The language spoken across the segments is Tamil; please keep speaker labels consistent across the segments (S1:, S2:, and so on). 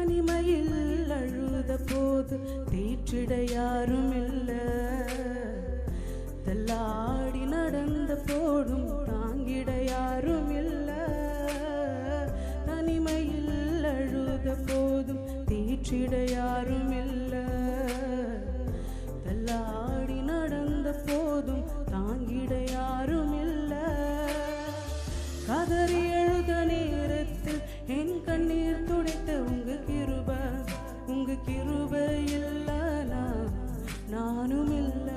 S1: தனிமையில் அழுத போது தேற்றிட யாரும் இல்ல, தள்ளாடி நடந்த போடும் தாங்கிட யாரும் இல்ல. தனிமையில் அழுத போதும் தேற்றிட யாரும் இல்ல, தள்ளாடி நடந்த போதும் தாங்கிட யாரும் இல்ல. கதறி எழுத நேரத்தில் என் கண்ணீர் துடைத்த உங்க கிருபை இல்லனா நானும் இல்ல,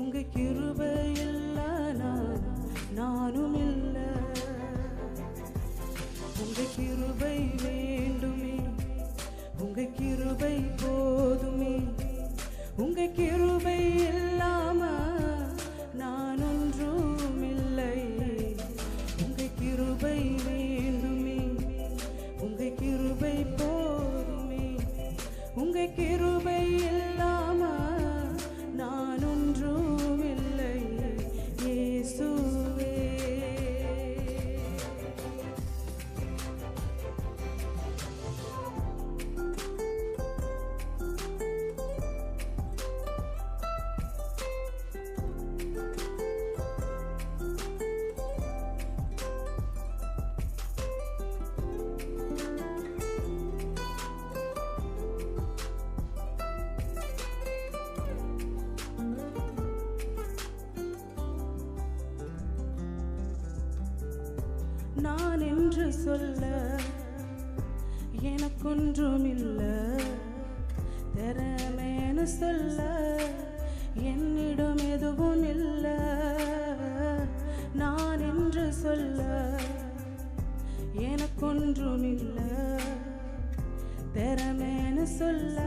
S1: உங்க கிருபை இல்லனா நானும் இல்ல. உங்க கிருபை வேண்டுமே, உங்க கிருபை போதுமே, உங்க கிருபை இல்லாம நான் ஒன்றும் இல்லை. உங்க கிருபை வேண்டுமே, உங்க கிருபை போதுமே, உங்க கிருபை இல்லாம நான் ஒன்றும் இல்லை. இயேசுவே நான் என்று சொல்ல எனக்கொன்றும் இல்ல, திறமேன்னு சொல்ல என்னிடம் எதுவும் இல்ல. நான் என்று சொல்ல எனக்கொன்றும் இல்ல, திறமேன்னு சொல்ல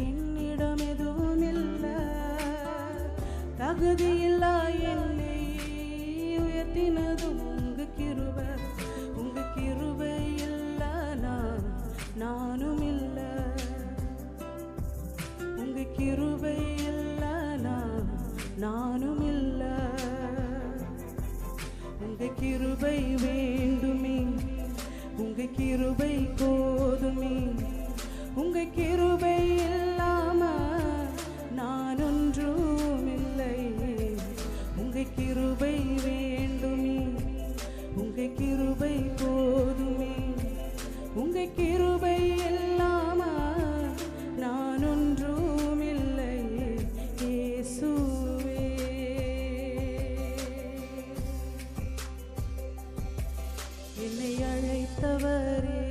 S1: என்னிடம் எதுவும் இல்ல. தகுதியில்லா என்னை உயர்த்தினதும் உங்க கிருபை, உங்க கிருபை இல்லனா நானும் இல்ல, உங்க கிருபை இல்லனா நானும் இல்ல. உங்க கிருபை வேண்டுமே, உங்க கிருபை போதுமே, உங்க கிருபை இல்லாம நான் ஒன்றும் இல்லை. உங்க கிருபை வேண்டுமே, உங்க கிருபை போதுமே, உங்க கிருபை இல்லாம நான் ஒன்றும் இல்லை. இயேசுவே என்னை அழைத்தவரே,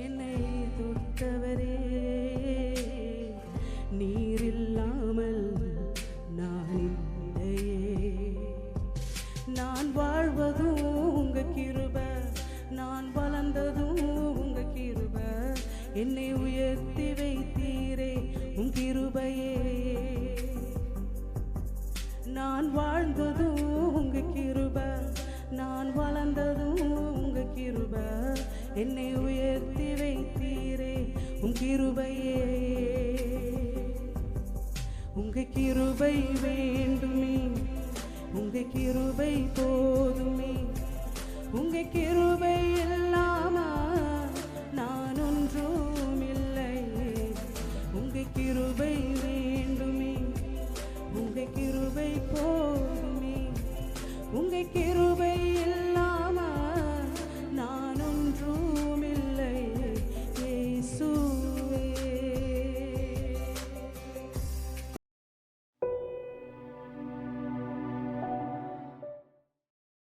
S1: என்னை தொட்டவரே, நீர் இல்லாமல் நான் இல்லையே. நான் வாழ்வதும் உங்க கிருபை, நான் வளர்ந்ததும் உங்க கிருபை, என்னை உயர்த்தி வைத்தீரே உன் கிருபையே. நான் வாழ்ந்ததும் உங்க கிருபை, நான் வளர்ந்ததும் உங்க கிருபை, என்னை உயர்த்தி வைத்தீரே உன் கிருபையே. உங்க கிருபை வேண்டுமே, உங்க கிருபை போதுமே, உங்க கிருபை இல்லாம நான் ஒன்றும் இல்லை. உங்க கிருபை வேண்டுமே, உங்க கிருபை போதுமே, உங்க கிருபை